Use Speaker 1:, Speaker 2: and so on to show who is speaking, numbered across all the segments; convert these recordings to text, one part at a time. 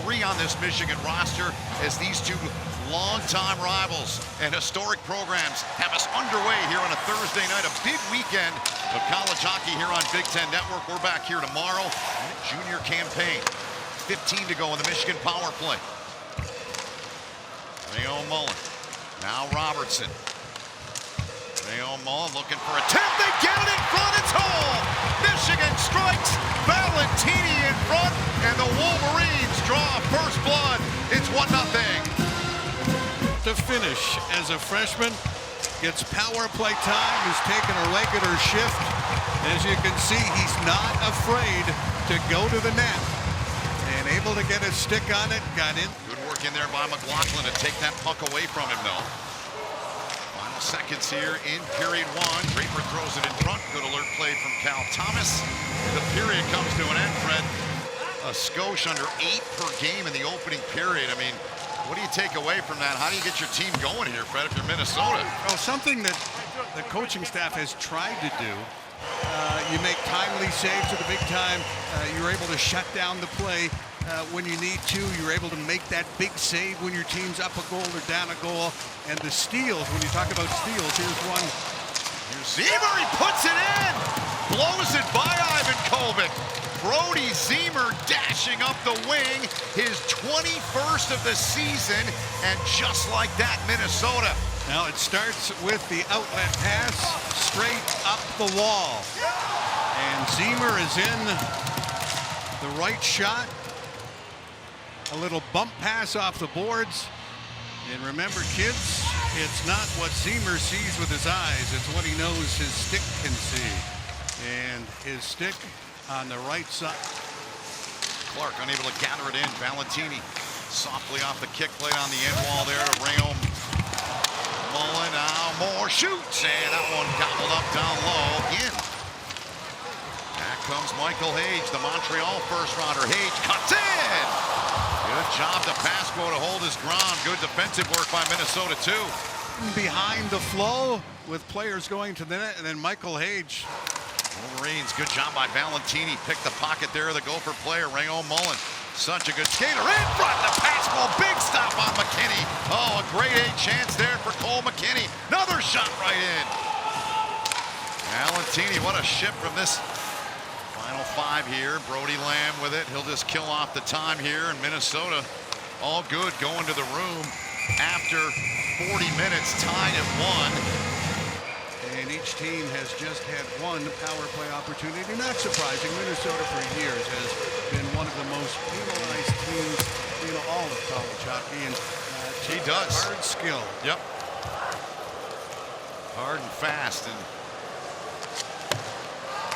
Speaker 1: 3 on this Michigan roster as these two longtime rivals and historic programs have us underway here on a Thursday night, a big weekend of college hockey here on Big Ten Network. We're back here tomorrow. Junior campaign, 15 to go in the Michigan power play. Rayon Mullen, now Robertson. Rayon Mullen looking for a tip. They get it in front. It's home. Michigan strikes. Valentini in front, and the Wolverines draw first blood. It's 1-0.
Speaker 2: To finish as a freshman, gets power play time. He's taken a regular shift. As you can see, he's not afraid to go to the net and able to get a stick on it. Got in.
Speaker 1: Good work in there by McLaughlin to take that puck away from him, though. Final seconds here in period 1. Draper throws it in front. Good alert play from Cal Thomas. The period comes to an end, Fred. A skosh under 8 per game in the opening period. I mean, what do you take away from that? How do you get your team going here, Fred, if you're Minnesota?
Speaker 2: Well, something that the coaching staff has tried to do. You make timely saves at the big time. You're able to shut down the play when you need to. You're able to make that big save when your team's up a goal or down a goal. And the steals, when you talk about steals, here's one.
Speaker 1: Here's Zemer, he puts it in! Blows it by Ivan Kovic. Brody Zemer dashing up the wing, his 21st of the season, and just like that, Minnesota.
Speaker 2: Now it starts with the outlet pass straight up the wall. And Zemer is in the right shot. A little bump pass off the boards. And remember, kids, it's not what Zemer sees with his eyes, it's what he knows his stick can see. And his stick on the right side.
Speaker 1: Clark unable to gather it in. Valentini softly off the kick plate on the end wall there to Rayon Mullen. Now more shoots, and that one gobbled up down low again. Back comes Michael Hage, the Montreal first rounder. Hage cuts in. Good job to Pasco to hold his ground. Good defensive work by Minnesota too.
Speaker 2: Behind the flow with players going to the net, and then Michael Hage.
Speaker 1: Wolverines, good job by Valentini. Picked the pocket there, the gopher player, Rayon Mullen. Such a good skater in front to Pascal. Big stop on McKinney. Oh, a grade A chance there for Cole McKinney. Another shot right in. Valentini, what a shift from this final 5 here. Brody Lamb with it. He'll just kill off the time here. And Minnesota, all good, going to the room after 40 minutes, tied at 1.
Speaker 2: And each team has just had one power play opportunity. Not surprising, Minnesota for years has been one of the most penalized teams in all of college hockey. And
Speaker 1: he does.
Speaker 2: Hard skill.
Speaker 1: Yep. Hard and fast. And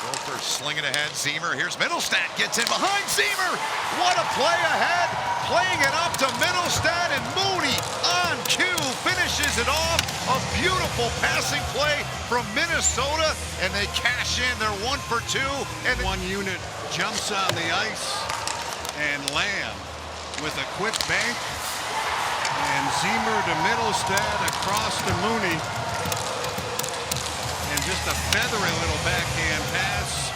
Speaker 1: Gophers slinging ahead. Zemer. Here's Middlestat. Gets in behind Zemer. What a play ahead. Playing it up to Middlestat, and Mooney on cue finishes it off. A beautiful passing play from Minnesota, and they cash in. They're 1 for 2. And
Speaker 2: one unit jumps on the ice, and Lamb with a quick bank, and Zemer to Middlestat across to Mooney, and just a feathery little backhand pass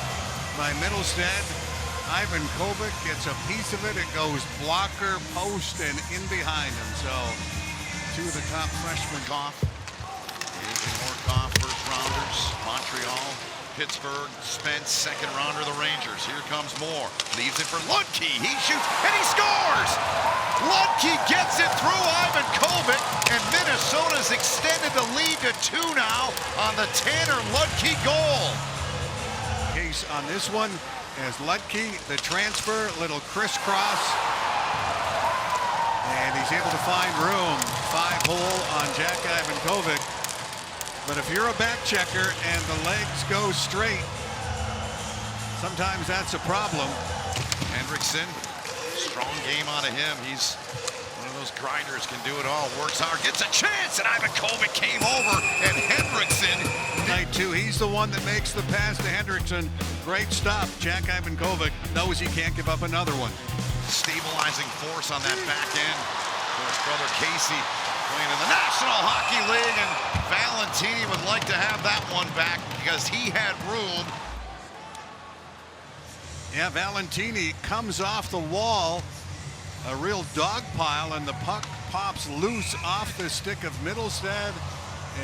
Speaker 2: by Middlestat. Ivan Kovic gets a piece of it. It goes blocker, post, and in behind him. So, 2 of the top freshmen.
Speaker 1: Goff, Age and Horkoff, first rounders. Montreal, Pittsburgh, Spence, second rounder, the Rangers. Here comes Moore. Leaves it for Ludke. He shoots, and he scores! Ludke gets it through Ivan Kovic, and Minnesota's extended the lead to 2 now on the Tanner Ludke goal.
Speaker 2: Case on this one as Ludke, the transfer, little crisscross, and he's able to find room. 5-hole on Jack Ivan Kovic. But if you're a back checker and the legs go straight, sometimes that's a problem.
Speaker 1: Hendrickson, strong game out of him. He's one of those grinders, can do it all, works hard, gets a chance, and Ivan Kovic came over, and Hendrickson.
Speaker 2: Night 2, he's the one that makes the pass to Hendrickson. Great stop. Jack Ivan Kovic knows he can't give up another one.
Speaker 1: Stabilizing force on that back end. His brother Casey playing in the National Hockey League, and Valentini would like to have that one back because he had room.
Speaker 2: Yeah, Valentini comes off the wall a real dog pile, and the puck pops loose off the stick of Mittelstadt,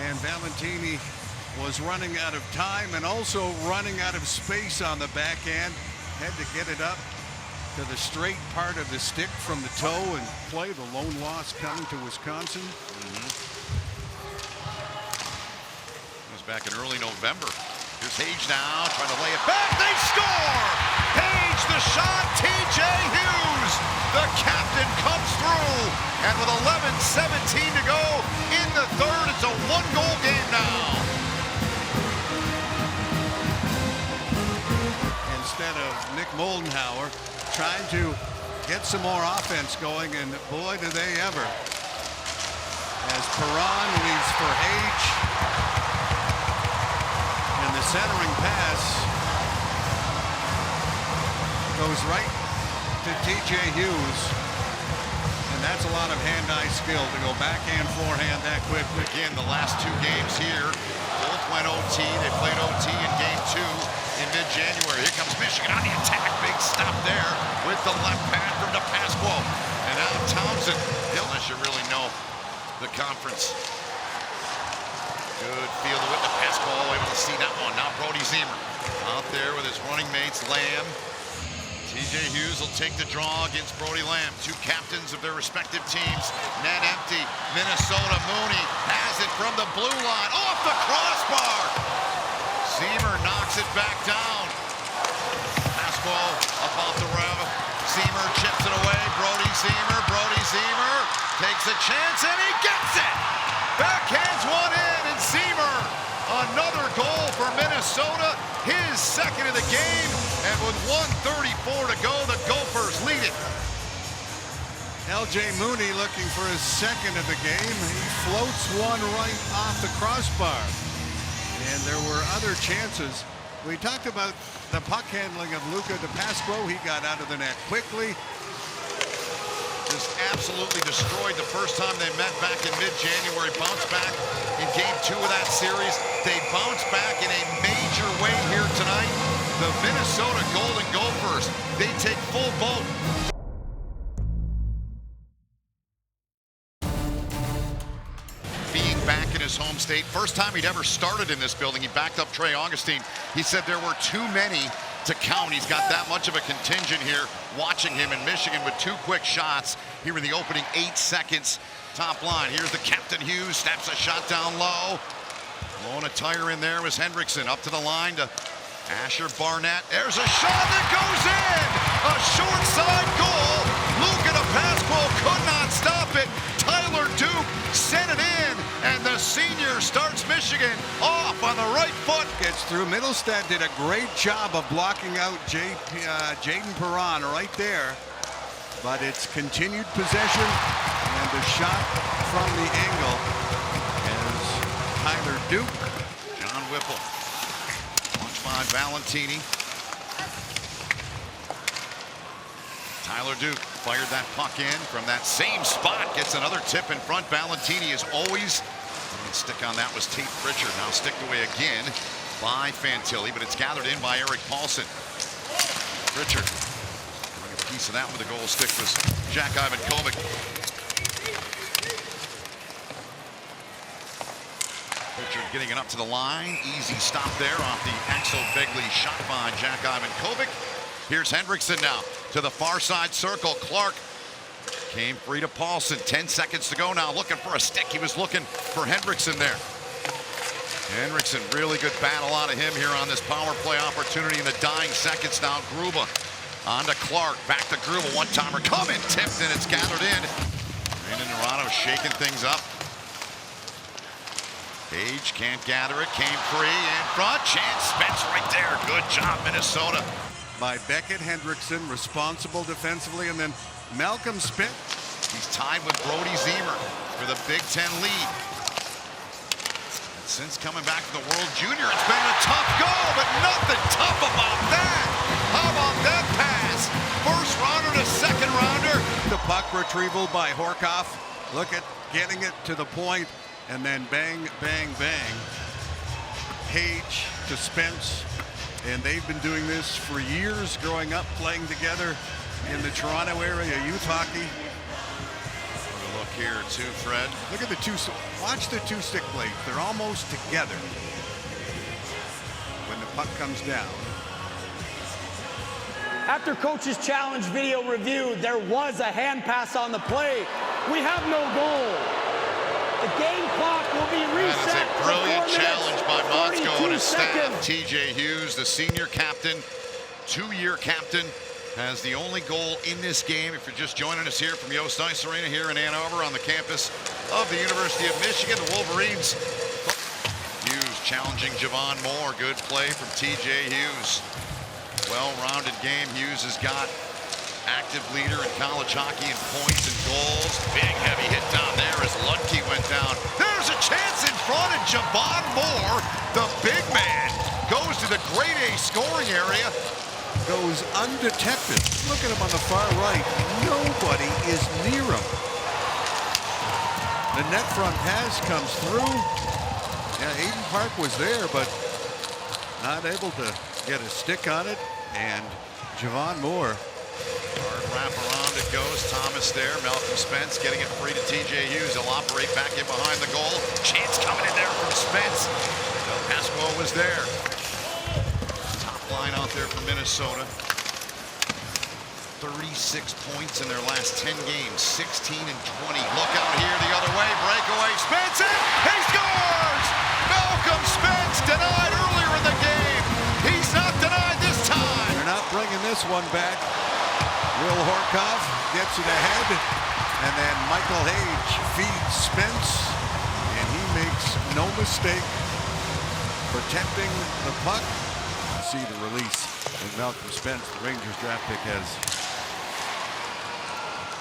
Speaker 2: and Valentini was running out of time and also running out of space on the backhand. Had to get it up to the straight part of the stick from the toe and play. The lone loss coming to Wisconsin.
Speaker 1: It was back in early November. Here's Hage now trying to lay it back. They score! Hage the shot. TJ Hughes, the captain, comes through. And with 11:17 to go in the third, it's a one-goal game now.
Speaker 2: Instead of Nick Moldenhauer trying to get some more offense going, and boy, do they ever. As Perron leads for Hage, and the centering pass goes right to TJ Hughes, and that's a lot of hand-eye skill to go backhand, forehand that quick.
Speaker 1: Again, the last two games here, both went OT. They played OT in game 2 in mid-January. Here comes Michigan on the attack. Big stop there with the left pad from DePasquo. And now Townsend, unless you really know the conference. Good field with DePasquo, able to see that one. Now Brody Ziemer out there with his running mates, Lamb. TJ Hughes will take the draw against Brody Lamb. Two captains of their respective teams. Net empty. Minnesota. Mooney has it from the blue line. Off the crossbar. Ziemer knocks it back down. Pasquo up off the rim. Ziemer chips it away. Brody Ziemer. Brody Ziemer takes a chance and he gets it. Backhands one in, and Ziemer, another goal for Minnesota. His second of the game, and with 1:34 to go, the Gophers lead it.
Speaker 2: LJ Mooney looking for his second of the game. He floats one right off the crossbar. And there were other chances. We talked about the puck handling of Luca DePasquo. He got out of the net quickly.
Speaker 1: Just absolutely destroyed the first time they met back in mid-January. Bounced back in game 2 of that series. They bounced back in a major way here tonight. The Minnesota Golden Gophers, they take full boat. Being back in his home state, first time he'd ever started in this building, he backed up Trey Augustine. He said there were too many to count. He's got that much of a contingent here watching him in Michigan with 2 quick shots here in the opening 8 seconds. Top line, here's the captain Hughes, snaps a shot down low. Blowing a tire in there was Hendrickson, up to the line to Asher Barnett. There's a shot that goes in! A short side goal. Luca DePasquo could not stop it. Tyler Duke sent it in, and the senior starts Michigan off on the right foot.
Speaker 2: Gets through. Mittelstadt did a great job of blocking out Jaden Perron right there. But it's continued possession, and a shot from the angle is Tyler Duke.
Speaker 1: John Whipple. Punch by Valentini. Tyler Duke fired that puck in from that same spot. Gets another tip in front. Valentini is always... Stick on that was Tate Pritchard. Now sticked away again by Fantilli, but it's gathered in by Eric Paulson. Pritchard doing a piece of that with the goal stick was Jack Ivankovic. Pritchard getting it up to the line. Easy stop there off the Axel Begley shot by Jack Ivankovic. Here's Hendrickson now to the far side circle. Clark came free to Paulson. 10 seconds to go now, looking for a stick. He was looking for Hendrickson there. Hendrickson, really good battle out of him here on this power play opportunity in the dying seconds now. Gruba on to Clark, back to Gruba, one-timer coming, tipped, and it's gathered in. Brandon Nerano shaking things up. Page can't gather it, came free in front. Chance Spence right there. Good job, Minnesota.
Speaker 2: By Beckett, Hendrickson, responsible defensively, and then Malcolm Spence.
Speaker 1: He's tied with Brody Ziemer for the Big Ten lead. And since coming back to the World Junior, it's been a tough go, but nothing tough about that. How about that pass? First rounder to second rounder.
Speaker 2: The puck retrieval by Horkoff. Look at getting it to the point, and then bang, bang, bang. Page to Spence. And they've been doing this for years, growing up, playing together. in the Toronto area, youth hockey.
Speaker 1: Look here too, Fred.
Speaker 2: Look at the two, watch the two stick blades. They're almost together when the puck comes down.
Speaker 3: After coach's challenge video review, there was a hand pass on the play. We have no goal. The game clock will be reset.
Speaker 1: That is a brilliant
Speaker 3: for 4
Speaker 1: challenge by
Speaker 3: minutes,
Speaker 1: Motzko and his
Speaker 3: 42
Speaker 1: staff.
Speaker 3: seconds.
Speaker 1: TJ Hughes, the senior captain, 2-year captain, has the only goal in this game. If you're just joining us here from Yost Ice Arena here in Ann Arbor on the campus of the University of Michigan, the Wolverines. Hughes challenging Javon Moore. Good play from TJ Hughes. Well-rounded game. Hughes has got active leader in college hockey in points and goals. Big heavy hit down there as Ludke went down. There's a chance in front, and Javon Moore, the big man, goes to the grade A scoring area.
Speaker 2: Goes undetected. Look at him on the far right. Nobody is near him. The net front pass comes through. Yeah, Aiden Park was there, but not able to get a stick on it. And Javon Moore.
Speaker 1: Hard wrap around it goes. Thomas there. Malcolm Spence getting it free to TJ Hughes. He'll operate back in behind the goal. Chance coming in there from Spence. Del Pasquo was there. Top line out there for Minnesota. 36 points in their last 10 games. 16 and 20. Look out here the other way. Breakaway. Spence in. He scores! Malcolm Spence denied earlier in the game. He's not denied this time.
Speaker 2: They're not bringing this one back. Will Horkoff gets it ahead, and then Michael Hage feeds Spence, and he makes no mistake protecting the puck. You see the release with Malcolm Spence, the Rangers draft pick, has.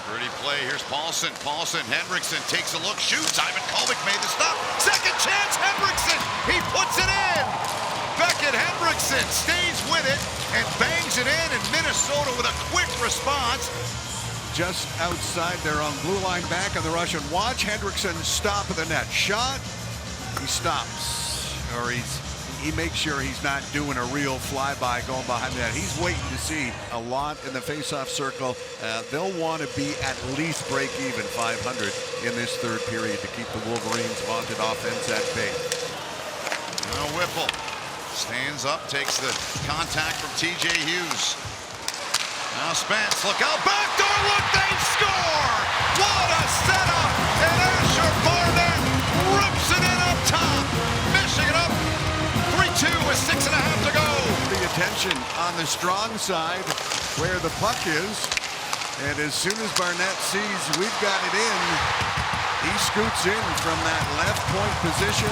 Speaker 1: Pretty play. Here's Paulson. Hendrickson takes a look, shoots. Ivan Kovic made the stop. Second chance, Hendrickson. He puts it in. Beckett Hendrickson stays with it and bangs it in, and Minnesota with a quick response.
Speaker 2: Just outside their own blue line back on the rush, and watch Hendrickson stop at the net. Shot, he stops, or he makes sure he's not doing a real flyby going behind that. He's waiting to see a lot in the faceoff circle. They'll want to be at least break even 500 in this third period to keep the Wolverines' vaunted offense at bay.
Speaker 1: Now Whipple stands up, takes the contact from TJ Hughes. Now Spence, look out, backdoor look, they score! What a setup! And Asher Barnett rips it in up top. Michigan up 3-2 with 6.5 to go.
Speaker 2: The attention on the strong side where the puck is, and as soon as Barnett sees we've got it in, he scoots in from that left point position,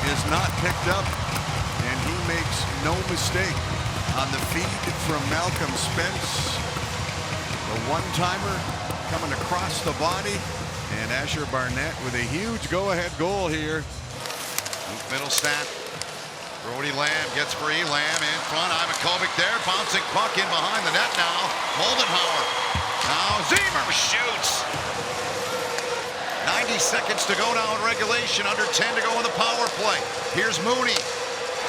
Speaker 2: is not picked up, and he makes no mistake on the feed from Malcolm Spence. The one-timer coming across the body, and Asher Barnett with a huge go-ahead goal here.
Speaker 1: Luke Middlestat. Brody Lamb gets free. Lamb in front. Ivan Kovic there. Bouncing puck in behind the net now. Moldenhauer. Now Ziemer shoots. 90 seconds to go now in regulation. Under 10 to go in the power play. Here's Mooney.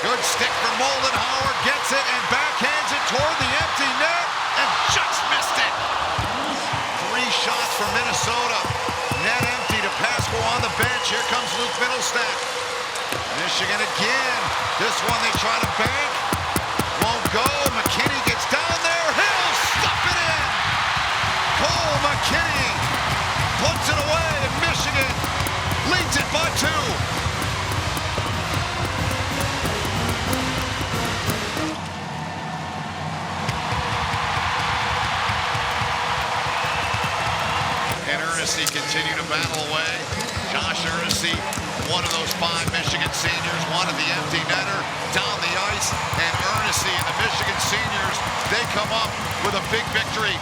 Speaker 1: Good stick for Moldenhauer. Gets it and backhands it toward the empty net. And just missed it. 3 shots for Minnesota. Net empty to Pasco on the bench. Here comes Luke Middlestat. Michigan again. This one they try to bank. Won't go. McKinney gets down there. He'll stuff it in. Cole McKinney puts it away, and Michigan leads it by 2. And Ernestine continue to battle away. Josh Ernestine, one of those 5 Michigan seniors, wanted the empty netter down the ice, and Ernestine and the Michigan seniors, they come up with a big victory.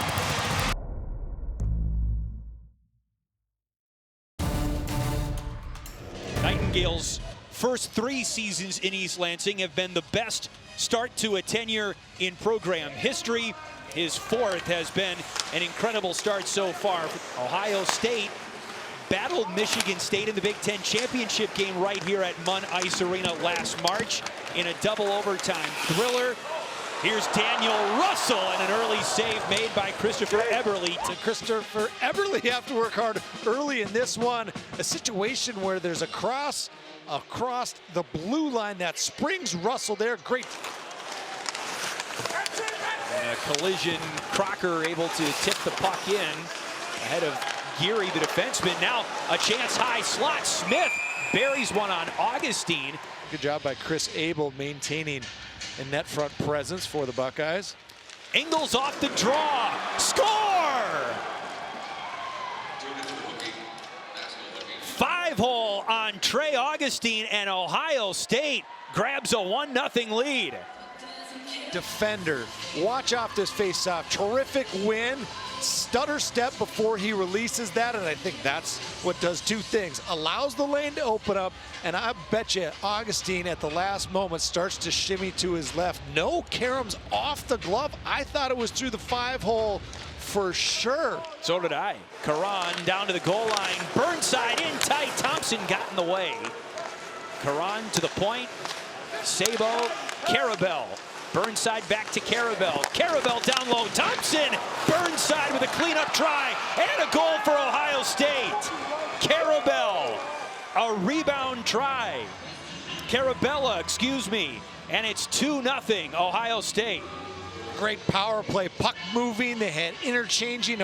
Speaker 4: Nightingale's first 3 seasons in East Lansing have been the best start to a tenure in program history. His 4th has been an incredible start so far. Ohio State battled Michigan State in the Big Ten championship game right here at Munn Ice Arena last March in a double overtime thriller. Here's Daniel Russell and an early save made by Christopher Eberle.
Speaker 5: And Christopher Eberle have to work hard early in this one. A situation where there's a cross across the blue line that springs Russell there. Great.
Speaker 4: And a collision, Crocker able to tip the puck in ahead of Geary, the defenseman. Now a chance high slot. Smith buries one on Augustine.
Speaker 5: Good job by Chris Abel maintaining a net front presence for the Buckeyes.
Speaker 4: Ingles off the draw. Score! 5-hole on Trey Augustine, and Ohio State grabs a 1-0 lead.
Speaker 5: Defender, watch off this faceoff. Terrific win. Stutter step before he releases that, and I think that's what does two things. Allows the lane to open up, and I bet you Augustine at the last moment starts to shimmy to his left. No caroms off the glove. I thought it was through the 5-hole for sure.
Speaker 4: So did I. Caron down to the goal line. Burnside in tight. Thompson got in the way. Caron to the point. Sabo, Carabel. Burnside back to Carabel. Carabel down low. Thompson. Burnside with a cleanup try. And a goal for Ohio State. Carabel. A rebound try. Carabella, excuse me. And it's 2-0 Ohio State.
Speaker 5: Great power play. Puck moving. They had interchanging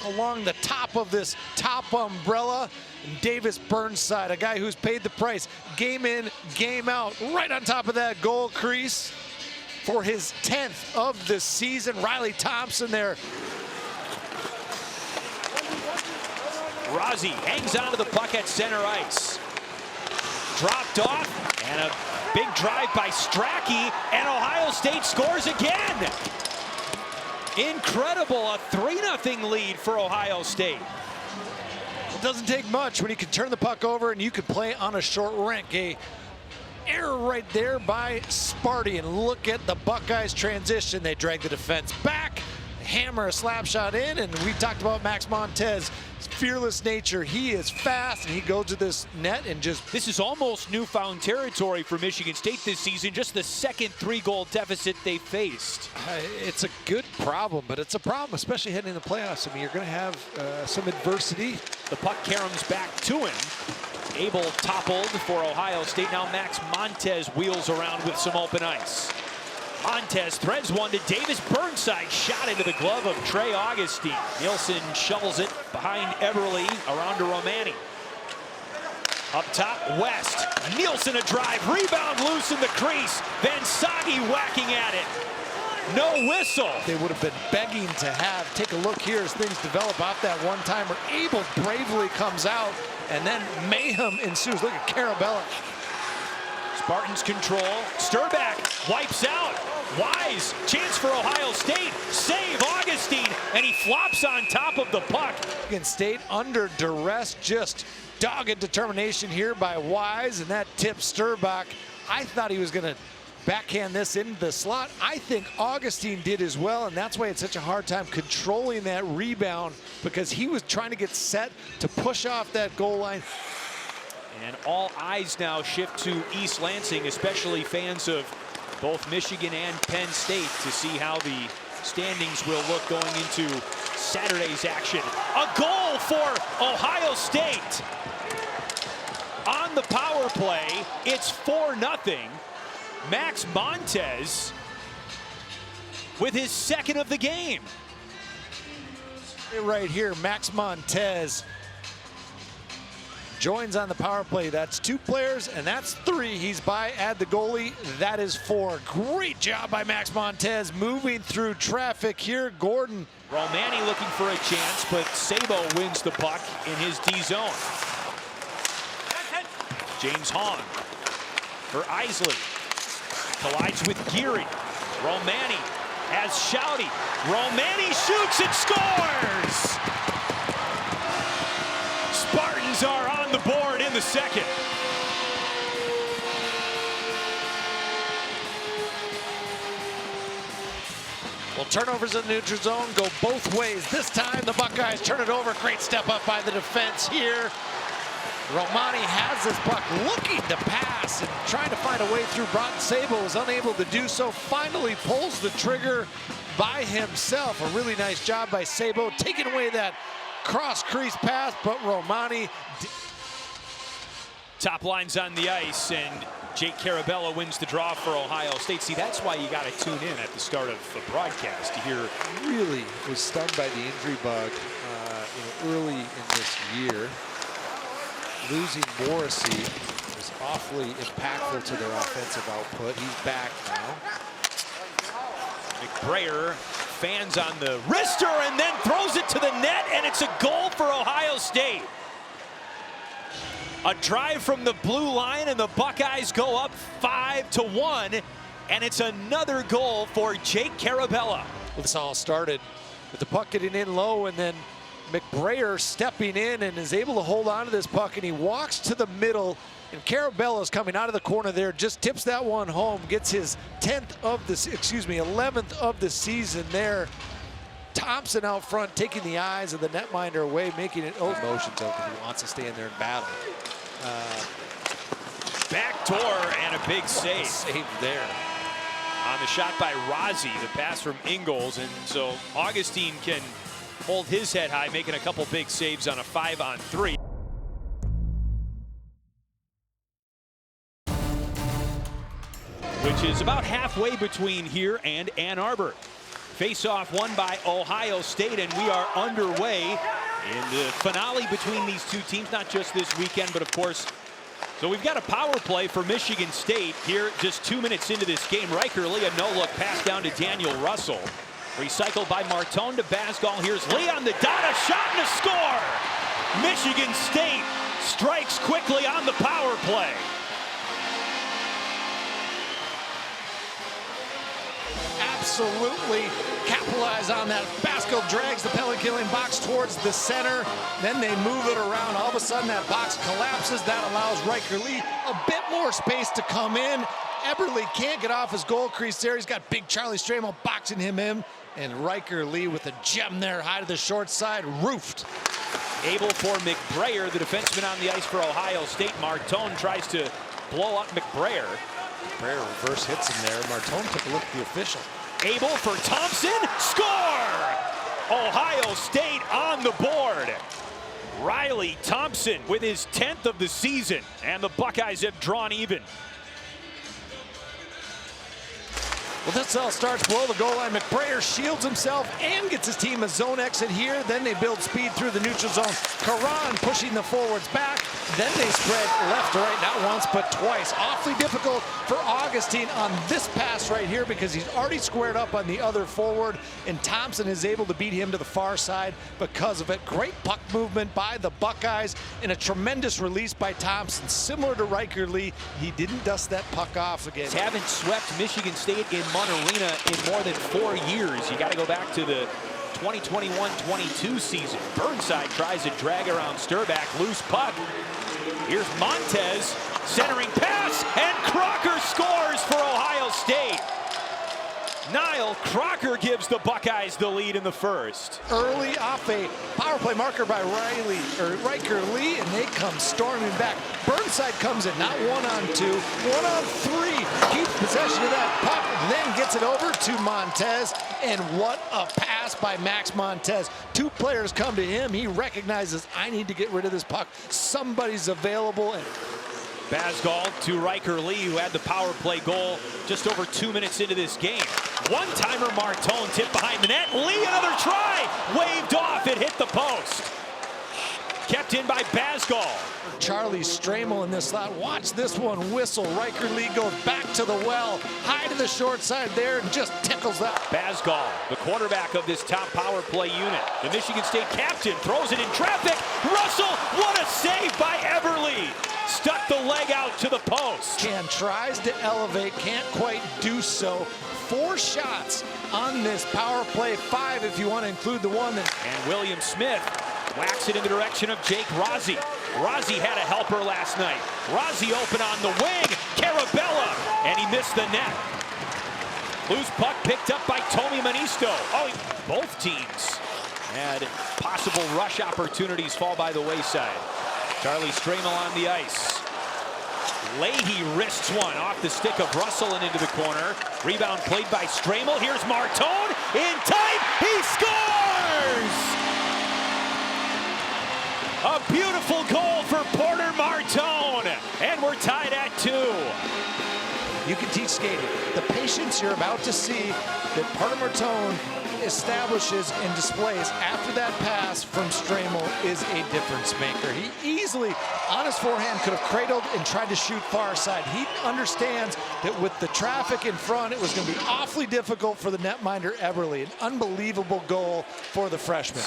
Speaker 5: along the top of this top umbrella. And Davis Burnside, a guy who's paid the price. Game in, game out. Right on top of that goal crease. For his 10th of the season. Riley Thompson there.
Speaker 4: Rozzi hangs onto the puck at center ice. Dropped off, and a big drive by Strachey, and Ohio State scores again. Incredible, a 3-0 lead for Ohio State.
Speaker 5: It doesn't take much when you can turn the puck over and you can play on a short rink. A error right there by Sparty, and look at the Buckeyes transition. They drag the defense back, hammer a slap shot in, and we talked about Max Montez's fearless nature. He is fast, and he goes to this net and just...
Speaker 4: This is almost newfound territory for Michigan State this season, just the second 3-goal deficit they faced.
Speaker 5: It's a good problem, but it's a problem, especially heading in the playoffs. I mean, you're going to have some adversity.
Speaker 4: The puck caroms back to him. Abel toppled for Ohio State. Now Max Montez wheels around with some open ice. Montez threads one to Davis Burnside. Shot into the glove of Trey Augustine. Nielsen shovels it behind Eberle around to Romani. Up top, West. Nielsen a drive. Rebound loose in the crease. Van Sagi whacking at it. No whistle.
Speaker 5: They would have been begging to have. Take a look here as things develop off that one-timer. Abel bravely comes out, and then mayhem ensues. Look at Carabella.
Speaker 4: Spartans control. Sturback wipes out. Wise, chance for Ohio State. Save Augustine, and he flops on top of the puck.
Speaker 5: Michigan State under duress. Just dogged determination here by Wise, and that tips Sturback. I thought he was going to backhand this into the slot. I think Augustine did as well, and that's why it's such a hard time controlling that rebound, because he was trying to get set to push off that goal line.
Speaker 4: And all eyes now shift to East Lansing, especially fans of both Michigan and Penn State, to see how the standings will look going into Saturday's action. A goal for Ohio State. On the power play, it's 4-0. Max Montez with his second of the game.
Speaker 5: Right here, Max Montez joins on the power play. That's 2 players, and that's 3. He's by, add the goalie, that is 4. Great job by Max Montez moving through traffic here. Gordon.
Speaker 4: Romani looking for a chance, but Sabo wins the puck in his D zone. James Hahn for Isley. Collides with Geary. Romani has Shouty. Romani shoots and scores! Spartans are on the board in the second.
Speaker 5: Well, turnovers in the neutral zone go both ways. This time the Buckeyes turn it over. Great step up by the defense here. Romani has this puck, looking to pass and trying to find a way through. Broughton Sabo was unable to do so. Finally pulls the trigger by himself. A really nice job by Sabo, taking away that cross-crease pass, but Romani.
Speaker 4: Top lines on the ice, and Jake Carabella wins the draw for Ohio State. See, that's why you got to tune in at the start of the broadcast to hear.
Speaker 5: Really was stung by the injury bug early in this year. Losing Morrissey was awfully impactful to their offensive output. He's back now.
Speaker 4: McBrayer fans on the wrister and then throws it to the net, and it's a goal for Ohio State. A drive from the blue line, and the Buckeyes go up 5-1, and it's another goal for Jake Carabella.
Speaker 5: This all started with the puck getting in low, and then McBrayer stepping in and is able to hold on to this puck, and he walks to the middle, and Carabella's coming out of the corner there, just tips that one home, gets his 11th of the season there. Thompson out front, taking the eyes of the netminder away, making it motions open. He wants to stay in there and battle.
Speaker 4: Backdoor and a big save.
Speaker 5: Save there.
Speaker 4: On the shot by Rozzi, the pass from Ingalls, and so Augustine can hold his head high, making a couple big saves on a 5-on-3. Which is about halfway between here and Ann Arbor. Face-off won by Ohio State, and we are underway in the finale between these two teams, not just this weekend, but of course. So we've got a power play for Michigan State here just 2 minutes into this game. Riker Lee, a no-look pass down to Daniel Russell. Recycled by Martone to Basgall. Here's Lee on the dot, a shot and a score! Michigan State strikes quickly on the power play.
Speaker 5: Absolutely capitalize on that. Basco drags the penalty killing box towards the center. Then they move it around. All of a sudden that box collapses. That allows Riker Lee a bit more space to come in. Eberle can't get off his goal crease there. He's got big Charlie Stramo boxing him in. And Riker Lee with a gem there, high to the short side, roofed.
Speaker 4: Able for McBrayer, the defenseman on the ice for Ohio State. Martone tries to blow up McBrayer.
Speaker 5: McBrayer reverse hits him there. Martone took a look at the official.
Speaker 4: Able for Thompson, score! Ohio State on the board. Riley Thompson with his 10th of the season, and the Buckeyes have drawn even.
Speaker 5: Well, this all starts below the goal line. McBrayer shields himself and gets his team a zone exit here. Then they build speed through the neutral zone. Karan pushing the forwards back. Then they spread left to right, not once, but twice. Awfully difficult for Augustine on this pass right here because he's already squared up on the other forward, and Thompson is able to beat him to the far side because of it. Great puck movement by the Buckeyes and a tremendous release by Thompson. Similar to Riker Lee, he didn't dust that puck off again.
Speaker 4: Haven't swept Michigan State in Munn Arena in more than 4 years. You got to go back to the 2021-22 season. Burnside tries to drag around Sturback, loose puck. Here's Montez, centering pass, and Crocker scores for Ohio State. Niall Crocker gives the Buckeyes the lead in the first.
Speaker 5: Early off a power play marker by Riker Lee, and they come storming back. Burnside comes in, not 1-on-2, 1-on-3. Keeps possession of that puck, then gets it over to Montez. And what a pass by Max Montez. Two players come to him. He recognizes, I need to get rid of this puck. Somebody's available. And
Speaker 4: Basgall to Riker Lee, who had the power play goal just over 2 minutes into this game. One-timer Martone tipped behind the net. Lee, another try. Waved off. It hit the post. Kept in by Basgall.
Speaker 5: Charlie Stramo in this slot. Watch this one whistle. Riker Lee goes back to the well. High to the short side there and just tickles that.
Speaker 4: Basgall, the quarterback of this top power play unit. The Michigan State captain throws it in traffic. Russell, what a save by Eberle. Stuck the leg out to the post.
Speaker 5: Can tries to elevate, can't quite do so. 4 shots on this power play, 5 if you want to include the one that.
Speaker 4: And William Smith whacks it in the direction of Jake Rozzi. Rozzi had a helper last night. Rozzi open on the wing. Carabella, and he missed the net. Loose puck picked up by Tommy Manisto. Oh, both teams had possible rush opportunities fall by the wayside. Charlie Stramel on the ice. Leahy wrists one off the stick of Russell and into the corner. Rebound played by Stramel. Here's Martone in time. He scores! A beautiful goal for Porter Martone. And we're tied at 2.
Speaker 5: You can teach skating. The patience you're about to see that Porter Martone establishes and displays after that pass from Stramel is a difference maker. He easily, on his forehand, could have cradled and tried to shoot far side. He understands that with the traffic in front, it was going to be awfully difficult for the netminder Eberle. An unbelievable goal for the freshman.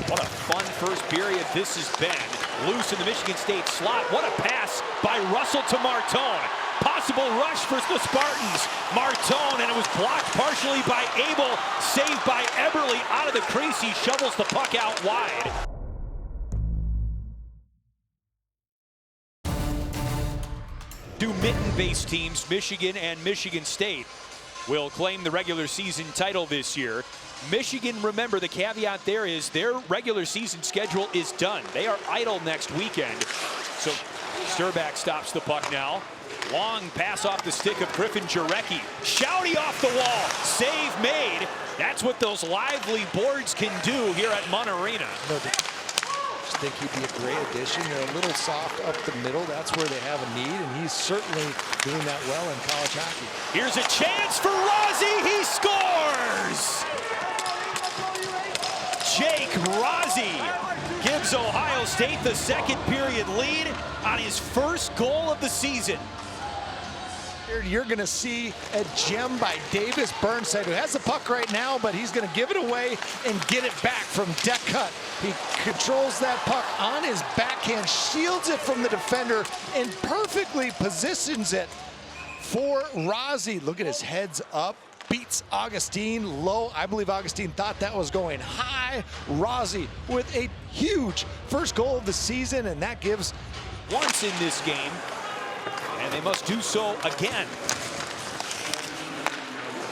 Speaker 4: What a fun first period this has been. Loose in the Michigan State slot. What a pass by Russell to Martone. Possible rush for the Spartans. Martone, and it was blocked partially by Abel. Saved by Eberle out of the crease. He shovels the puck out wide. Two mitten-based teams, Michigan and Michigan State, will claim the regular season title this year. Michigan, remember, the caveat there is their regular season schedule is done. They are idle next weekend. So Sturback stops the puck now. Long pass off the stick of Griffin Jarecki. Shouty off the wall. Save made. That's what those lively boards can do here at Munn Arena.
Speaker 5: I think he'd be a great addition. They're a little soft up the middle. That's where they have a need, and he's certainly doing that well in college hockey.
Speaker 4: Here's a chance for Rozzi. He scores! Jake Rozzi gives Ohio State the second period lead on his first goal of the season.
Speaker 5: You're going to see a gem by Davis Burnside, who has the puck right now, but he's going to give it away and get it back from deck cut. He controls that puck on his backhand, shields it from the defender, and perfectly positions it for Rozzi. Look at his heads up. Beats Augustine low. I believe Augustine thought that was going high. Rozzi with a huge first goal of the season, and that gives
Speaker 4: once in this game, and they must do so again.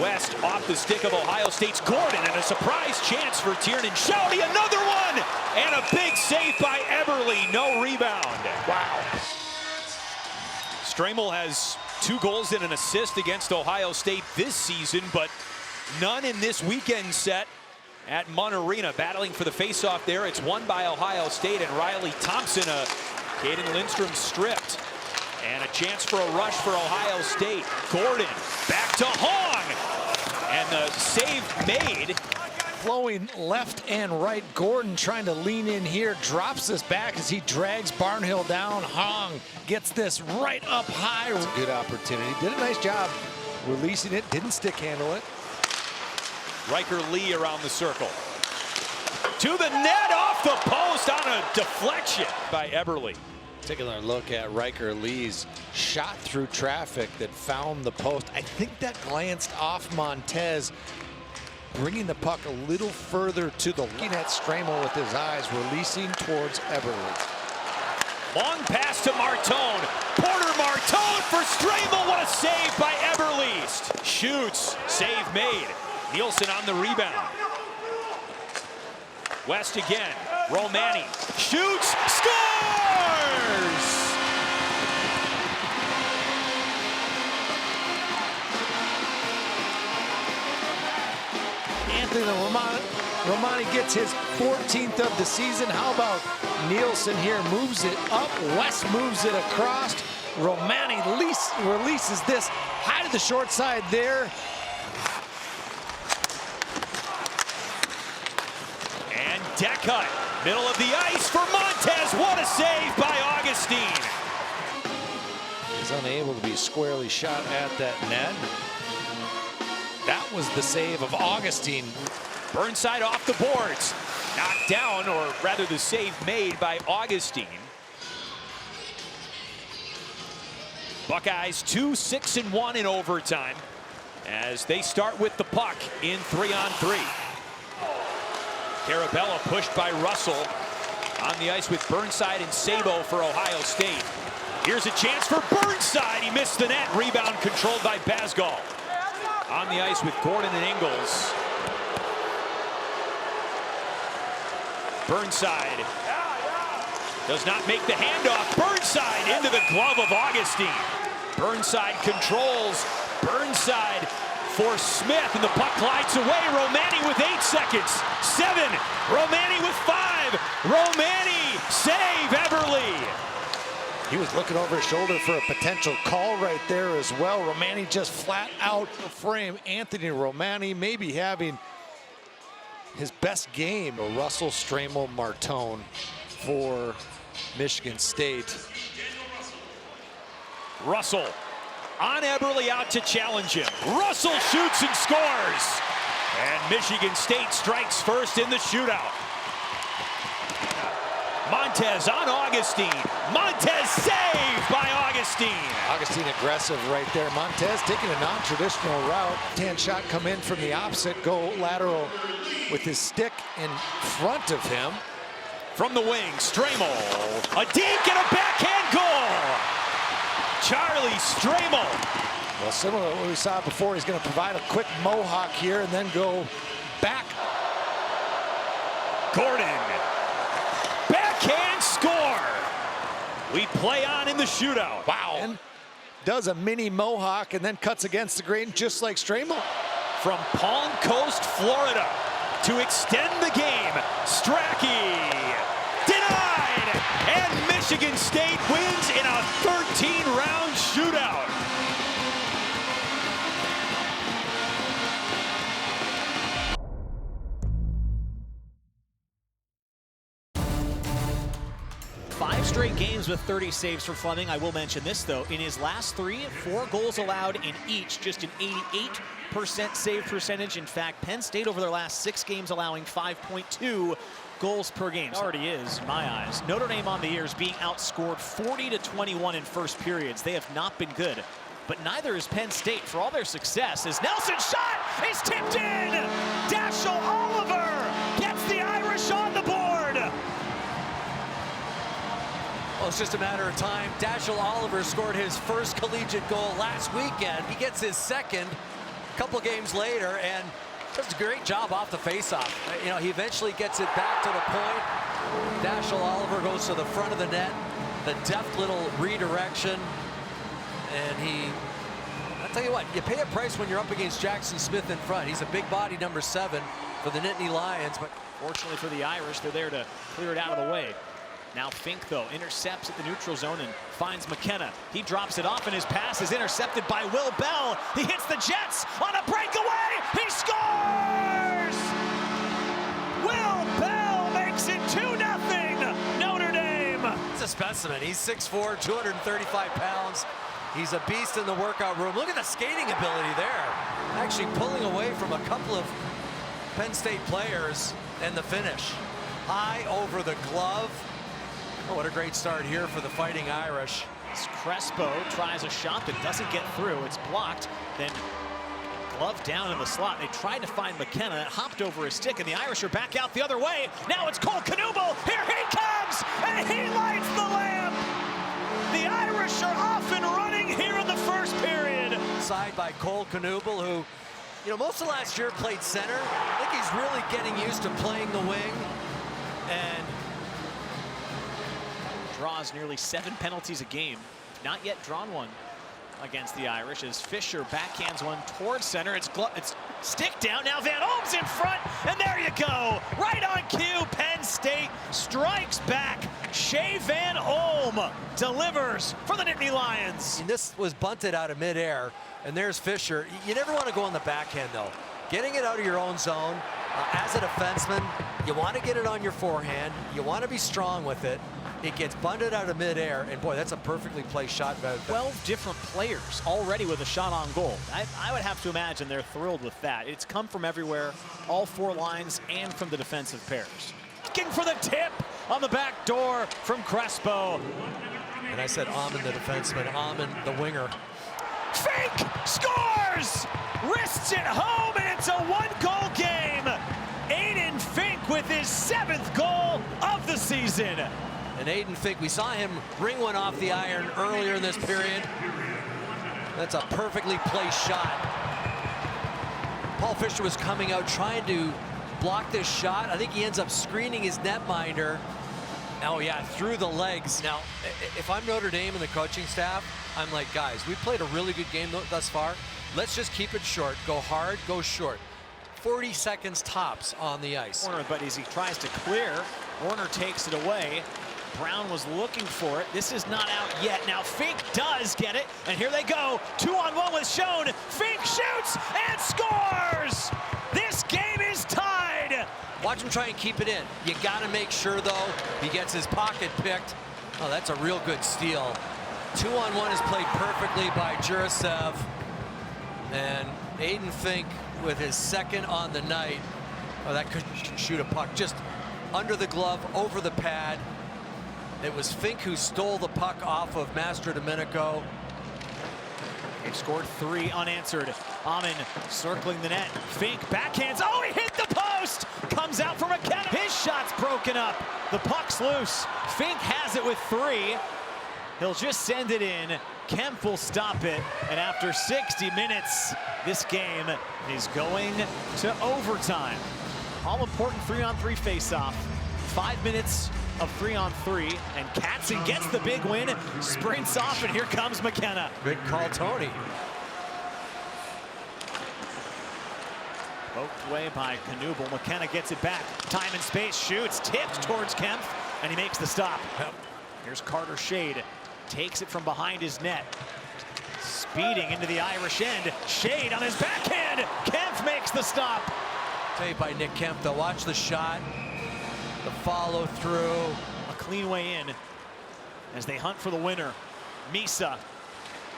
Speaker 4: West off the stick of Ohio State's Gordon, and a surprise chance for Tiernan. Shouty, another one! And a big save by Eberle. No rebound. Wow. Stramel has 2 goals and an assist against Ohio State this season, but none in this weekend set at Munn Arena. Battling for the faceoff there. It's won by Ohio State, and Riley Thompson, Caden Lindstrom stripped. And a chance for a rush for Ohio State. Gordon back to Hong. And the save made.
Speaker 5: Flowing left and right. Gordon trying to lean in here. Drops this back as he drags Barnhill down. Hong gets this right up high. It's a good opportunity. Did a nice job releasing it. Didn't stick handle it.
Speaker 4: Riker Lee around the circle. To the net, off the post on a deflection by Eberle.
Speaker 5: Take another look at Riker Lee's shot through traffic that found the post. I think that glanced off Montez, bringing the puck a little further to the looking at Stramel with his eyes, releasing towards Eberle.
Speaker 4: Long pass to Martone. Porter Martone for Stramel. What a save by Eberle. Shoots. Save made. Nielsen on the rebound. West again. Romani shoots. Scores!
Speaker 5: Anthony Romani gets his 14th of the season. How about Nielsen here? Moves it up. West moves it across. Romani releases this high to the short side there.
Speaker 4: And deck cut. Middle of the ice for Montez. What a save by Augustine.
Speaker 5: He's unable to be squarely shot at that net. That was the save of Augustine.
Speaker 4: Burnside off the boards. Knocked down, or rather the save made by Augustine. Buckeyes 2-6-1 in overtime as they start with the puck in 3-on-3. Carabella pushed by Russell on the ice with Burnside and Sabo for Ohio State. Here's a chance for Burnside. He missed the net. Rebound controlled by Basgall. On the ice with Gordon and Ingles. Burnside Does not make the handoff. Burnside into the glove of Augustine. Burnside controls. Burnside for Smith, and the puck glides away. Romani with 8 seconds. 7. Romani with 5. Romani save Everly.
Speaker 5: He was looking over his shoulder for a potential call right there as well. Romani just flat out the frame. Anthony Romani maybe having his best game. Russell Stramel Martone for Michigan State.
Speaker 4: Russell on Everly, out to challenge him. Russell shoots and scores. And Michigan State strikes first in the shootout. Montez on Augustine. Montez saved by Augustine.
Speaker 5: Augustine aggressive right there. Montez taking a non-traditional route. Hand shot come in from the opposite, go lateral with his stick in front of him.
Speaker 4: From the wing, Stramel. A deke and a backhand goal. Charlie Stramel.
Speaker 5: Well, similar to what we saw before, he's going to provide a quick mohawk here and then go back.
Speaker 4: Gordon. Backhand score. We play on in the shootout.
Speaker 5: Wow. And does a mini mohawk and then cuts against the grain just like Stramel.
Speaker 4: From Palm Coast, Florida, to extend the game, Strachey denied, and Michigan State wins in a 13-round shootout.
Speaker 6: Five straight games with 30 saves for Fleming. I will mention this, though. In his last 3, 4 goals allowed in each, just an 88% save percentage. In fact, Penn State over their last 6 games allowing 5.2 goals per game. It already is, in my eyes. Notre Dame on the year is being outscored 40-21 in first periods. They have not been good. But neither is Penn State. For all their success, as Nelson's shot is tipped in! Dashiell Oliver gets the Irish on the board!
Speaker 7: Well, it's just a matter of time. Dashiell Oliver scored his first collegiate goal last weekend. He gets his second a couple games later and does a great job off the faceoff. You know, he eventually gets it back to the point. Dashiell Oliver goes to the front of the net. The deft little redirection. And I'll tell you what, you pay a price when you're up against Jackson Smith in front. He's a big body number 7 for the Nittany Lions. But
Speaker 6: fortunately for the Irish, they're there to clear it out of the way. Now Fink, though, intercepts at the neutral zone and finds McKenna. He drops it off, and his pass is intercepted by Will Bell. He hits the Jets on a breakaway. He scores! Will Bell makes it 2-0 Notre Dame.
Speaker 7: He's a specimen. He's 6'4", 235 pounds. He's a beast in the workout room. Look at the skating ability there. Actually pulling away from a couple of Penn State players, and the finish. High over the glove. Oh, what a great start here for the Fighting Irish.
Speaker 6: Crespo tries a shot that doesn't get through. It's blocked. Then glove down in the slot. They tried to find McKenna. That hopped over his stick, and the Irish are back out the other way. Now it's Cole Knuble. Here he comes, and he lights the lamp. The Irish are off and running here in the first period.
Speaker 7: Side by Cole Knuble, who, you know, most of last year played center. I think he's really getting used to playing the wing. And
Speaker 6: draws nearly 7 penalties a game. Not yet drawn one against the Irish as Fisher backhands one towards center. It's stick down. Now Van Ohm's in front, and there you go. Right on cue, Penn State strikes back. Shea Van Ohm delivers for the Nittany Lions.
Speaker 7: And this was bunted out of midair, and there's Fisher. You never want to go on the backhand, though. Getting it out of your own zone, as a defenseman, you want to get it on your forehand. You want to be strong with it. It gets bunted out of midair, and boy, that's a perfectly placed shot.
Speaker 6: 12 different players already with a shot on goal. I would have to imagine they're thrilled with that. It's come from everywhere, all 4 lines, and from the defensive pairs. Looking for the tip on the back door from Crespo.
Speaker 7: And I said Amon the defenseman, Amon the winger.
Speaker 6: Fink scores! Wrists it home, and it's a 1-goal game. Aiden Fink with his 7th goal of the season.
Speaker 7: And Aiden Fink, we saw him ring one off the iron earlier in this period. That's a perfectly placed shot. Paul Fisher was coming out trying to block this shot. I think he ends up screening his netminder. Oh, yeah, through the legs. Now, if I'm Notre Dame and the coaching staff, I'm like, guys, we played a really good game thus far. Let's just keep it short. Go hard, go short. 40 seconds tops on the ice.
Speaker 6: Warner, but as he tries to clear, Warner takes it away. Brown was looking for it. This is not out yet. Now Fink does get it, and here they go. 2-on-1 with Schoen. Fink shoots and scores! This game is tied!
Speaker 7: Watch him try and keep it in. You got to make sure, though, he gets his pocket picked. Oh, that's a real good steal. 2-on-1 is played perfectly by Jurasev. And Aiden Fink with his second on the night. Oh, that could shoot a puck just under the glove, over the pad. It was Fink who stole the puck off of Mastro Domenico.
Speaker 6: They've scored 3 unanswered. Amin circling the net. Fink backhands. Oh, he hit the post! Comes out for McKenna. His shot's broken up. The puck's loose. Fink has it with 3. He'll just send it in. Kemp will stop it. And after 60 minutes, this game is going to overtime. All-important 3-on-3 face-off. 5 minutes of 3-on-3, and Katzen gets the big win, sprints off, and here comes McKenna.
Speaker 7: Good call, Tony.
Speaker 6: Poked away by Knuble. McKenna gets it back. Time and space, shoots, tipped towards Kemp, and he makes the stop. Here's Carter Shade. Takes it from behind his net. Speeding into the Irish end. Shade on his backhand. Kemp makes the stop.
Speaker 7: Saved by Nick Kemp, though. Watch the shot. The follow through.
Speaker 6: A clean way in as they hunt for the winner. Misa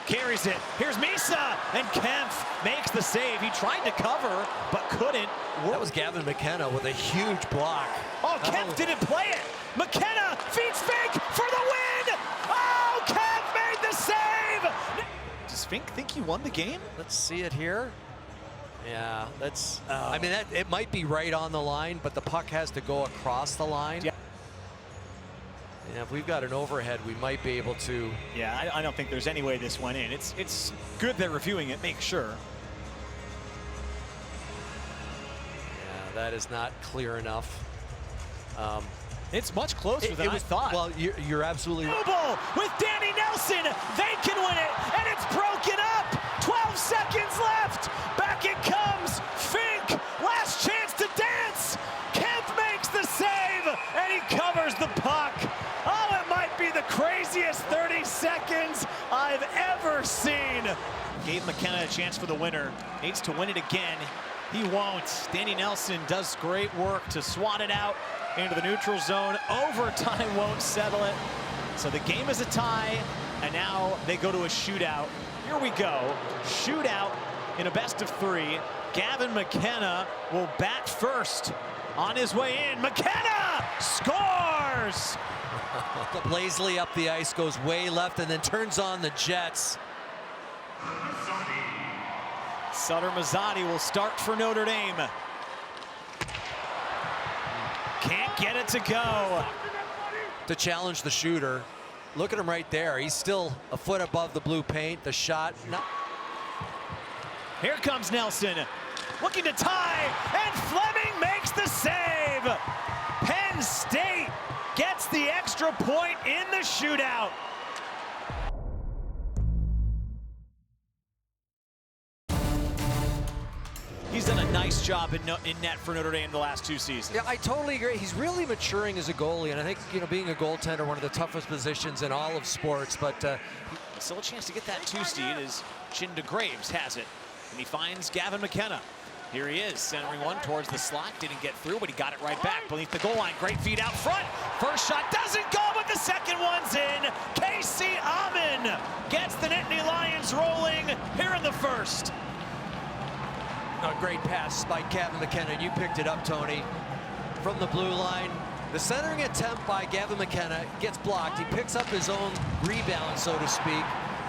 Speaker 6: carries it. Here's Misa, and Kemp makes the save. He tried to cover, but couldn't.
Speaker 7: That was Gavin McKenna with a huge block.
Speaker 6: Oh, Kemp didn't play it. McKenna feeds Fink for the win. Oh, Kemp made the save. Does Fink think he won the game?
Speaker 7: Let's see it here. Yeah, that's, I mean, it might be right on the line, but the puck has to go across the line.
Speaker 6: Yeah.
Speaker 7: And if we've got an overhead, we might be able to.
Speaker 6: Yeah, I don't think there's any way this went in. It's good they're reviewing it, make sure.
Speaker 7: Yeah, that is not clear enough.
Speaker 6: It's much closer than I thought.
Speaker 7: Well, you're absolutely right.
Speaker 6: Noble with Danny Nelson. They can win it, and it's broken up. 12 seconds left. Back it comes. Fink, last chance to dance. Kemp makes the save, and he covers the puck. Oh, it might be the craziest 30 seconds I've ever seen. Gave McKenna a chance for the winner. Needs to win it again. He won't. Danny Nelson does great work to swat it out into the neutral zone. Overtime won't settle it. So the game is a tie, and now they go to a shootout. Here we go. Shootout in a best-of-3. Gavin McKenna will bat first on his way in. McKenna scores!
Speaker 7: Blazely up the ice, goes way left, and then turns on the Jets.
Speaker 6: Sutter Mazzotti will start for Notre Dame. Can't get it to go.
Speaker 7: To challenge the shooter. Look at him right there. He's still a foot above the blue paint. The shot. No.
Speaker 6: Here comes Nelson. Looking to tie, and Fleming makes the save. Penn State gets the extra point in the shootout. He's done a nice job in net for Notre Dame the last 2 seasons.
Speaker 7: Yeah, I totally agree. He's really maturing as a goalie, and I think, you know, being a goaltender, one of the toughest positions in all of sports, but
Speaker 6: still a chance to get that 2 seed as Chinda Graves has it, and he finds Gavin McKenna. Here he is, centering one towards the slot. Didn't get through, but he got it right back beneath the goal line. Great feed out front. First shot doesn't go, but the second one's in. Casey Amin gets the Nittany Lions rolling here in the first.
Speaker 7: a great pass by Gavin McKenna, and you picked it up, Tony, from the blue line. The centering attempt by Gavin McKenna gets blocked. He picks up his own rebound, so to speak,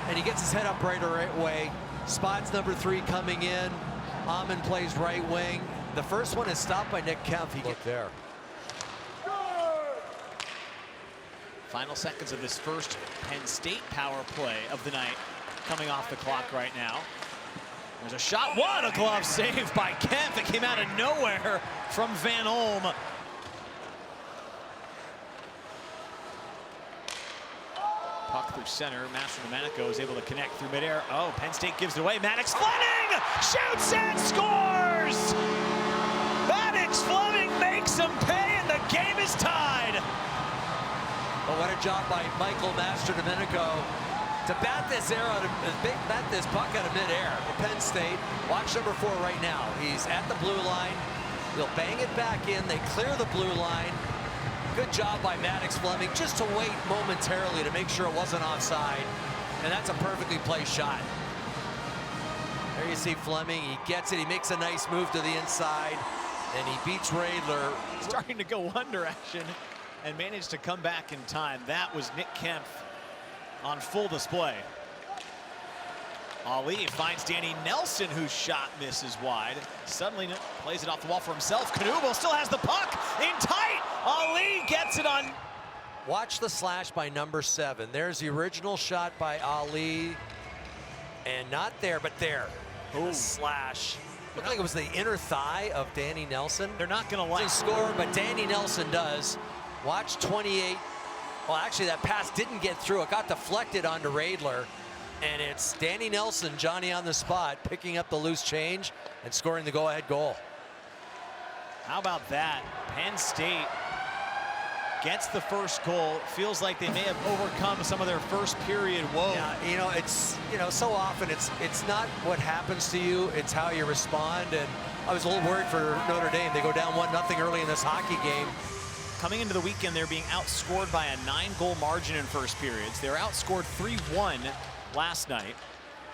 Speaker 7: and he gets his head up right away. Spots number 3 coming in. Amin plays right wing. The first one is stopped by Nick Kemp. He gets there.
Speaker 6: Final seconds of this first Penn State power play of the night coming off the clock right now. There's a shot. What a glove save by Kemp. It came out of nowhere from Van Olm. Puck through center. Master Domenico is able to connect through midair. Oh, Penn State gives it away. Maddox Fleming shoots and scores! Maddox Fleming makes him pay, and the game is tied.
Speaker 7: Well, what a job by Michael Master Domenico to bat this puck out of midair for Penn State. Watch number 4 right now. He's at the blue line. He'll bang it back in. They clear the blue line. Good job by Maddox Fleming just to wait momentarily to make sure it wasn't offside. And that's a perfectly placed shot. There you see Fleming. He gets it. He makes a nice move to the inside. And he beats Radler.
Speaker 6: Starting to go one direction and managed to come back in time. That was Nick Kempf on full display. Ali finds Danny Nelson, whose shot misses wide. Suddenly plays it off the wall for himself. Knuble still has the puck in tight. Ali gets it on.
Speaker 7: Watch the slash by number 7. There's the original shot by Ali. And not there, but there. The slash. Looked like it was the inner thigh of Danny Nelson.
Speaker 6: They're not going to like
Speaker 7: score, but Danny Nelson does. Watch 28. Well, actually, that pass didn't get through. It got deflected onto Radler. And it's Danny Nelson, Johnny on the spot, picking up the loose change and scoring the go-ahead goal.
Speaker 6: How about that? Penn State gets the first goal. Feels like they may have overcome some of their first period woe.
Speaker 7: Yeah, it's so often it's not what happens to you, it's how you respond. And I was a little worried for Notre Dame. They go down 1-0 early in this hockey game.
Speaker 6: Coming into the weekend, they're being outscored by a 9-goal margin in first periods. They're outscored 3-1 last night,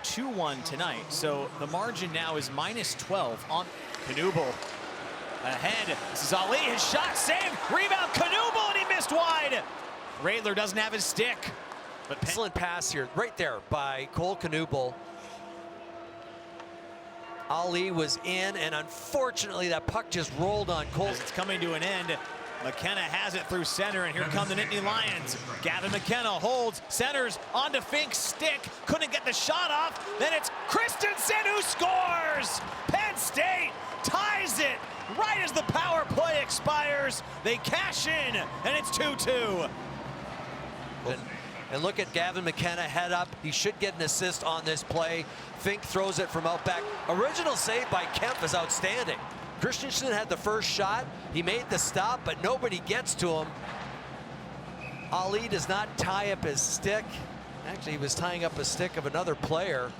Speaker 6: 2-1 tonight. So the margin now is -12 on Knuble. Ahead, this is Ali, his shot saved, rebound Knuble, and he missed wide. Radler doesn't have his stick. But
Speaker 7: excellent pass here, right there by Cole Knuble. Ali was in, and unfortunately that puck just rolled on Cole.
Speaker 6: As it's coming to an end, McKenna has it through center, and here come the Nittany Lions. Gavin McKenna holds, centers onto Fink's stick, couldn't get the shot off. Then it's Christensen who scores! Penn State ties it right as the power play expires. They cash in, and it's 2-2.
Speaker 7: And look at Gavin McKenna head up. He should get an assist on this play. Fink throws it from out back. Original save by Kempf is outstanding. Christensen had the first shot. He made the stop, but nobody gets to him. Ali does not tie up his stick. Actually, he was tying up a stick of another player.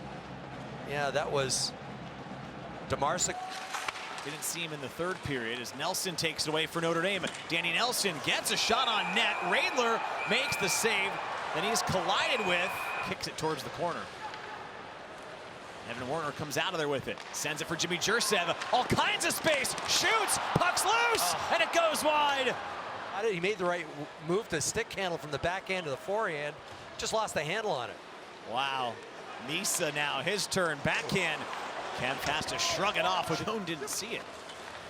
Speaker 7: Yeah, that was DeMarsic.
Speaker 6: Didn't see him in the third period as Nelson takes it away for Notre Dame. Danny Nelson gets a shot on net. Radler makes the save. Then he's collided with, kicks it towards the corner. Evan Warner comes out of there with it. Sends it for Jimmy Jursev. All kinds of space. Shoots. Puck's loose. And it goes wide.
Speaker 7: He made the right move to stick handle from the backhand to the forehand. Just lost the handle on it.
Speaker 6: Wow. Nisa now, his turn. Backhand. Kempf has to shrug it off. Joan didn't see it.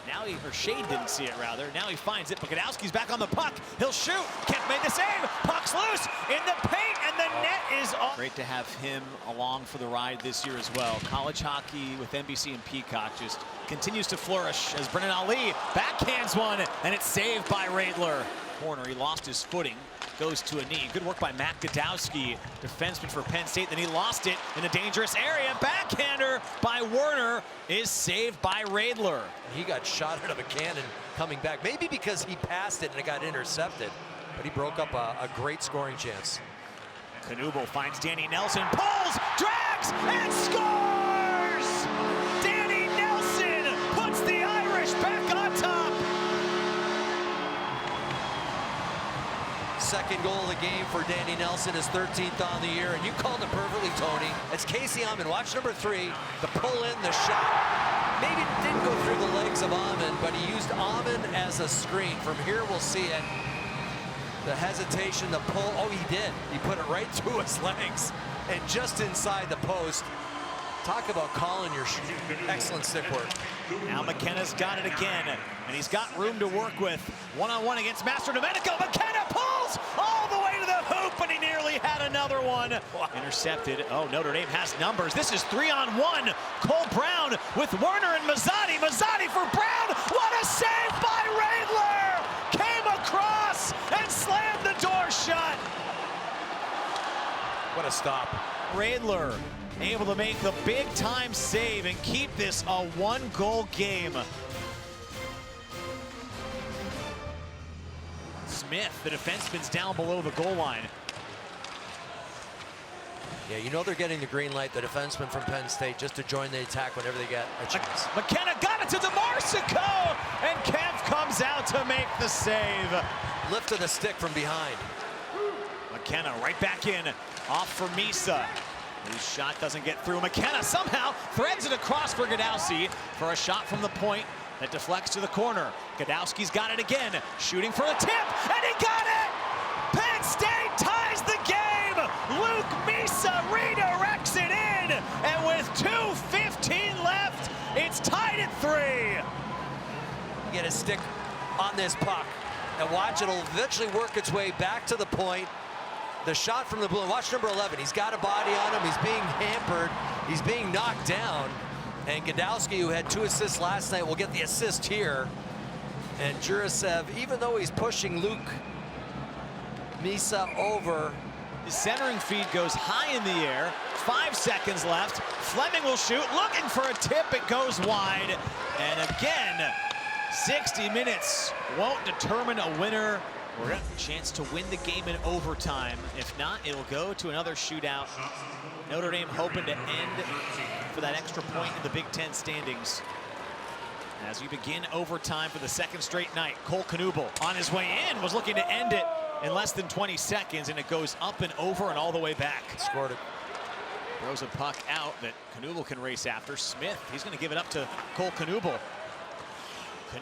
Speaker 6: Now or Shade didn't see it rather. Now he finds it. Bukadowski's back on the puck. He'll shoot. Kempf made the save. Puck's loose in the paint, and the net is off. Great to have him along for the ride this year as well. College hockey with NBC and Peacock just continues to flourish as Brennan Ali backhands one, and it's saved by Radler. Corner, he lost his footing. Goes to a knee. Good work by Matt Godowski, defenseman for Penn State. Then he lost it in a dangerous area. Backhander by Warner is saved by Radler.
Speaker 7: He got shot out of a cannon coming back. Maybe because he passed it and it got intercepted. But he broke up a great scoring chance.
Speaker 6: Knuble finds Danny Nelson. Pulls, drags, and scores! Danny Nelson puts the Irish back on top.
Speaker 7: Second goal of the game for Danny Nelson, his 13th on the year, and you called it perfectly, Tony. It's Casey Amon. Watch number 3, the pull in, the shot. Maybe it didn't go through the legs of Amon, but he used Amon as a screen. From here, we'll see it. The hesitation, the pull. Oh, he did. He put it right through his legs and just inside the post. Talk about calling your excellent stick work.
Speaker 6: Now McKenna's got it again, and he's got room to work with. One-on-one against Master Domenico. McKenna pulls all the way to the hoop, and he nearly had another one. Intercepted. Oh, Notre Dame has numbers. This is 3-on-1. Cole Brown with Werner and Mazzotti. Mazzotti for Brown. What a save by Radler! Came across and slammed the door shut.
Speaker 7: What a stop.
Speaker 6: Radler able to make the big time save and keep this a 1-goal game. Smith, the defenseman's down below the goal line.
Speaker 7: Yeah, you know they're getting the green light, the defenseman from Penn State, just to join the attack whenever they get a chance.
Speaker 6: McKenna got it to DeMarsico, and Kemp comes out to make the save.
Speaker 7: Lifted a stick from behind.
Speaker 6: McKenna right back in, off for Misa. His shot doesn't get through. McKenna somehow threads it across for Gadowski for a shot from the point that deflects to the corner. Gadowski's got it again, shooting for the tip, and he got it! Penn State ties the game! Luke Misa redirects it in, and with 2:15 left, it's tied at 3.
Speaker 7: Get a stick on this puck, and watch, it'll eventually work its way back to the point. The shot from the blue, watch number 11, he's got a body on him, he's being hampered, he's being knocked down, and Gadowski, who had 2 assists last night, will get the assist here. And Jurasev, even though he's pushing Luke Misa over,
Speaker 6: the centering feed goes high in the air, 5 seconds left, Fleming will shoot, looking for a tip, it goes wide, and again, 60 minutes won't determine a winner. We're gonna have a chance to win the game in overtime. If not, it'll go to another shootout. Notre Dame hoping to end for that extra point in the Big Ten standings. As we begin overtime for the 2nd straight night, Cole Knuble on his way in was looking to end it in less than 20 seconds, and it goes up and over and all the way back.
Speaker 7: scored it.
Speaker 6: Throws a puck out that Knuble can race after. Smith, he's gonna give it up to Cole Knuble.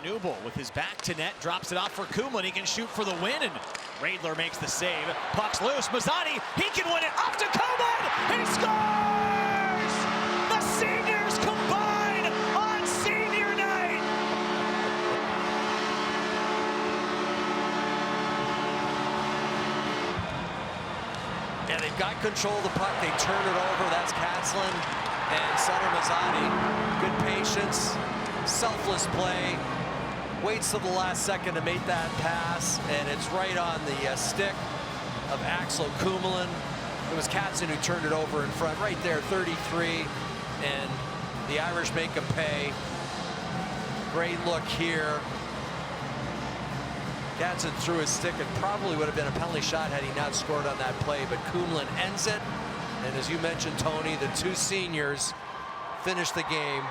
Speaker 6: Knuble with his back to net, drops it off for Kumlin. He can shoot for the win, and Radler makes the save. Puck's loose. Mazzani, he can win it. Up to Kumlin. He scores! The seniors combine on senior night.
Speaker 7: Yeah, they've got control of the puck. They turn it over. That's Katzlin and center Mazzani. Good patience, selfless play. Waits till the last second to make that pass, and it's right on the stick of Axel Kumlin. It was Katzlin who turned it over in front, right there, 33, and the Irish make him pay. Great look here. Katzlin threw his stick. It probably would have been a penalty shot had he not scored on that play, but Kumlin ends it. And as you mentioned, Tony, the 2 seniors finish the game